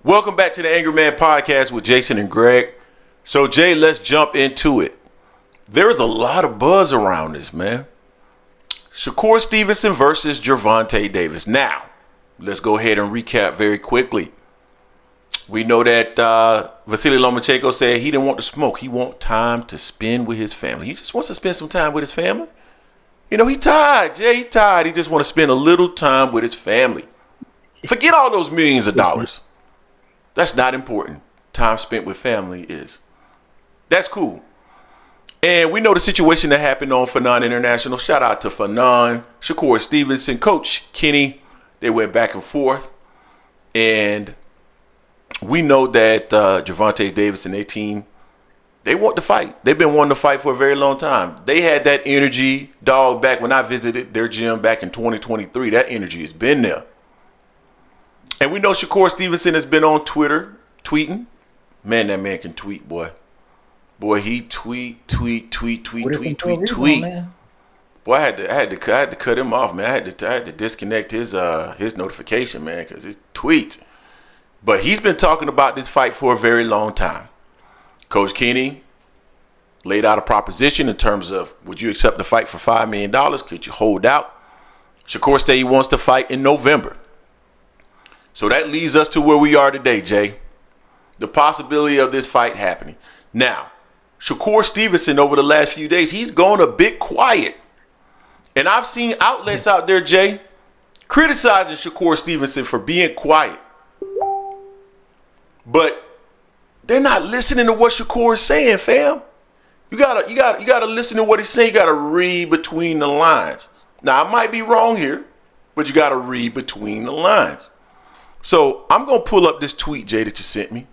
Welcome back to the Angry Man Podcast with Jason and Greg. So, Jay, let's jump into it. There is a lot of buzz around this, man. Shakur Stevenson versus Gervonta Davis. Now, let's go ahead and recap very quickly. We know that Vasily Lomachenko said he didn't want to smoke. He wants time to spend with his family. He just wants to spend some time with his family. You know, he tired, Jay. He tired. He just want to spend a little time with his family. Forget all those millions of dollars. That's not important. Time spent with family is. That's cool. And we know the situation that happened on Fanon International. Shout out to Fanon, Shakur Stevenson, Coach Kenny. They went back and forth. And we know that Gervonta Davis and their team, they want to fight. They've been wanting to fight for a very long time. They had that energy, dog, back when I visited their gym back in 2023. That energy has been there. And we know Shakur Stevenson has been on Twitter tweeting. Man, that man can tweet, boy. Boy, he tweet. Boy, I had to cut him off, man. I had to disconnect his notification, man, because his tweets. But he's been talking about this fight for a very long time. Coach Kenny laid out a proposition in terms of, would you accept the fight for $5 million? Could you hold out? Shakur said he wants to fight in November. So that leads us to where we are today, Jay. The possibility of this fight happening. Now, Shakur Stevenson over the last few days, he's gone a bit quiet. And I've seen outlets out there, Jay, criticizing Shakur Stevenson for being quiet. But they're not listening to what Shakur is saying, fam. You gotta listen to what he's saying. You gotta read between the lines. Now, I might be wrong here, but you gotta read between the lines. So I'm going to pull up this tweet, Jay, that you sent me.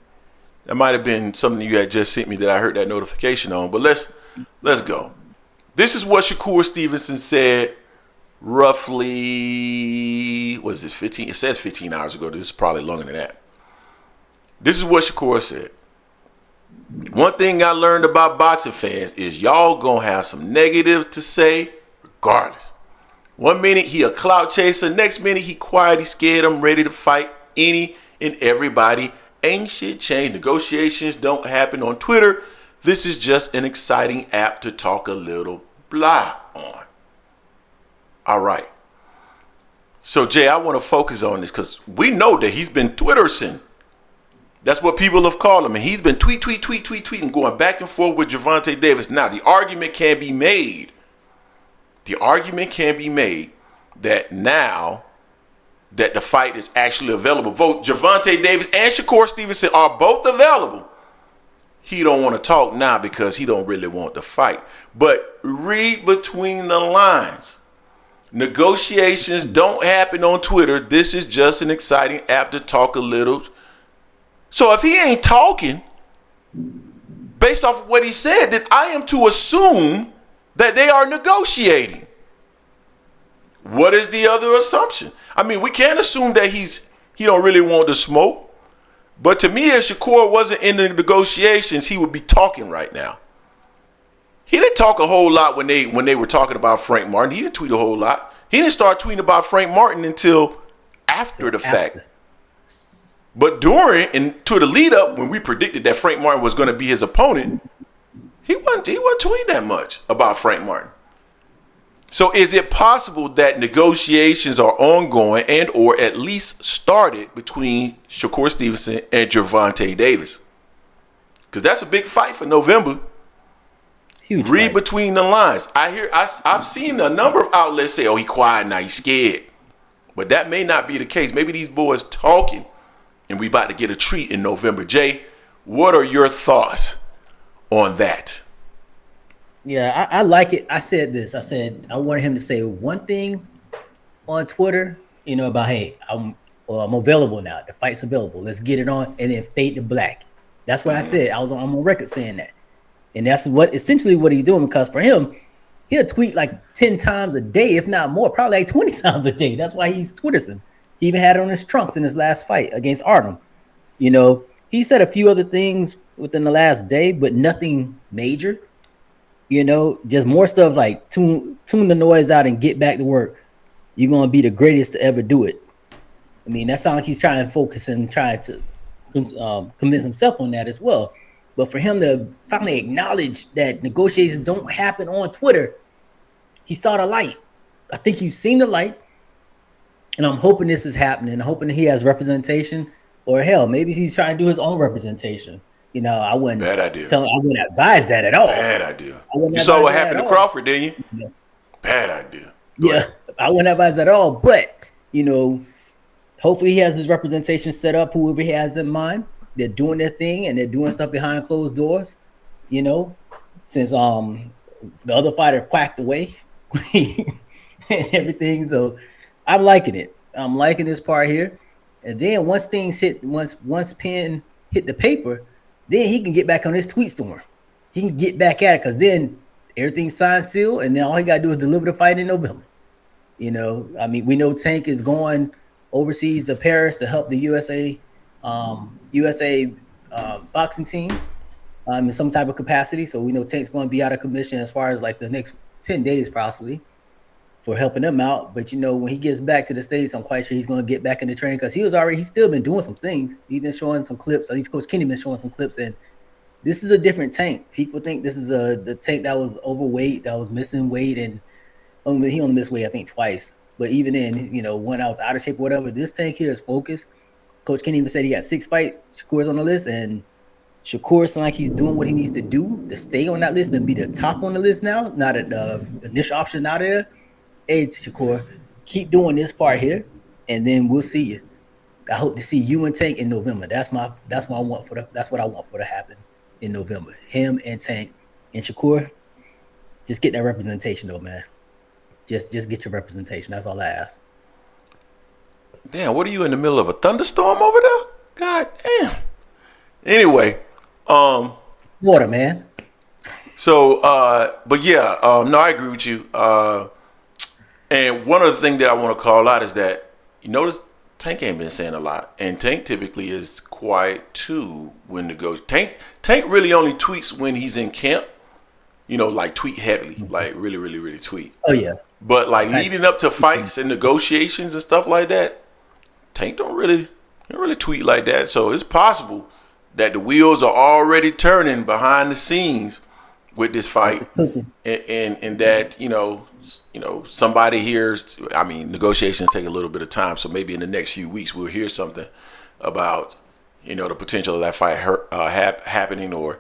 That might have been something you had just sent me that I heard that notification on. But let's go. This is what Shakur Stevenson said roughly, what is this, 15? It says 15 hours ago. This is probably longer than that. This is what Shakur said. One thing I learned about boxing fans is y'all going to have some negative to say regardless. 1 minute he a clout chaser, next minute he quiet, he scared, I'm ready to fight any and everybody. Ain't shit changed. Negotiations don't happen on Twitter. This is just an exciting app to talk a little blah on. All right. So Jay, I want to focus on this because we know that he's been Twittersing. That's what people have called him. And he's been tweeting, going back and forth with Gervonta Davis. Now, the argument can be made. That now that the fight is actually available, both Gervonta Davis and Shakur Stevenson are both available. He don't want to talk now because he don't really want to fight. But read between the lines. Negotiations don't happen on Twitter. This is just an exciting app to talk a little. So if he ain't talking, based off of what he said, then I am to assume that they are negotiating. What is the other assumption? I mean, we can't assume that he don't really want to smoke. But to me, if Shakur wasn't in the negotiations, he would be talking right now. He didn't talk a whole lot when they were talking about Frank Martin. He didn't tweet a whole lot. He didn't start tweeting about Frank Martin until after the fact. But during and to the lead up, when we predicted that Frank Martin was going to be his opponent, He wasn't tweeting that much about Frank Martin. So is it possible that negotiations are ongoing and or at least started between Shakur Stevenson and Gervonta Davis? Because that's a big fight for November. Huge Read fight. between the lines. I've seen a number of outlets say, oh, he quiet now, he's scared. But that may not be the case. Maybe these boys talking and we about to get a treat in November. Jay, what are your thoughts on that? Yeah, I like it. I said this. I said I wanted him to say one thing on Twitter, about, hey, I'm available now. The fight's available. Let's get it on, and then fade to black. That's what I said. I'm on record saying that, and that's essentially what he's doing. Because for him, he'll tweet like 10 times a day, if not more, probably like 20 times a day. That's why he's Twittersing. He even had it on his trunks in his last fight against Artem. He said a few other things within the last day, but nothing major. Just more stuff like tune the noise out and get back to work. You're going to be the greatest to ever do it. I mean, that sounds like he's trying to focus and trying to convince himself on that as well. But for him to finally acknowledge that negotiations don't happen on Twitter, he saw the light. I think he's seen the light, and I'm hoping this is happening. I'm hoping he has representation, or hell, maybe he's trying to do his own representation. You know, I wouldn't Bad idea. I wouldn't advise that at all. Bad idea. I wouldn't You saw advise what that happened at to all. Crawford, didn't you? Yeah. Bad idea. Go Yeah, ahead. I wouldn't advise that at all. But you know, hopefully he has his representation set up. Whoever he has in mind, they're doing their thing and they're doing stuff behind closed doors. You know, since the other fighter quacked away and everything. So I'm liking it. I'm liking this part here. And then once things hit, once pen hit the paper, then he can get back on his tweet storm. He can get back at it because then everything's signed, sealed, and then all he got to do is deliver the fight in November. You know, I mean, we know Tank is going overseas to Paris to help the USA boxing team in some type of capacity. So we know Tank's going to be out of commission as far as like the next 10 days possibly for helping them out. But you know, when he gets back to the States, I'm quite sure he's going to get back into training because he's still been doing some things. He's been showing some clips. At least Coach Kenny been showing some clips, and this is a different Tank. People think this is the Tank that was overweight, that was missing weight, and he only missed weight I think twice. But even then, you know, when I was out of shape or whatever, this Tank here is focused. Coach Kenny even said he got 6 fights. Shakur's on the list, and Shakur seems like he's doing what he needs to do to stay on that list and be the top on the list now. Not at the initial option out there. Hey, Shakur, keep doing this part here, and then we'll see you. I hope to see you and Tank in November. That's what I want for to happen in November. Him and Tank and Shakur, just get that representation though, man. Just get your representation. That's all I ask. Damn, what are you in the middle of a thunderstorm over there? God damn. Anyway, Water, man. so but yeah, no, I agree with you. And one other thing that I want to call out is that you notice Tank ain't been saying a lot, and Tank typically is quiet too when it goes. Tank really only tweets when he's in camp. You know, like tweet heavily, like really, really, really tweet. Oh yeah. But like leading up to fights and negotiations and stuff like that, Tank don't really tweet like that. So it's possible that the wheels are already turning behind the scenes with this fight, and that you know somebody hears. I mean, negotiations take a little bit of time, so maybe in the next few weeks we'll hear something about the potential of that fight happening, or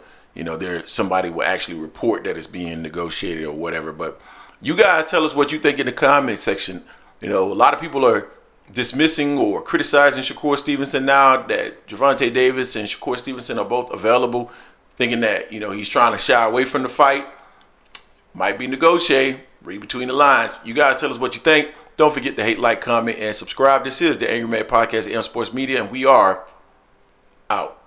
somebody will actually report that it's being negotiated or whatever. But you guys tell us what you think in the comment section. A lot of people are dismissing or criticizing Shakur Stevenson now that Gervonta Davis and Shakur Stevenson are both available, thinking that he's trying to shy away from the fight. Might be negotiating. Read between the lines. You guys tell us what you think. Don't forget to hate, like, comment, and subscribe. This is the Angry Man Podcast at M Sports Media, and we are out.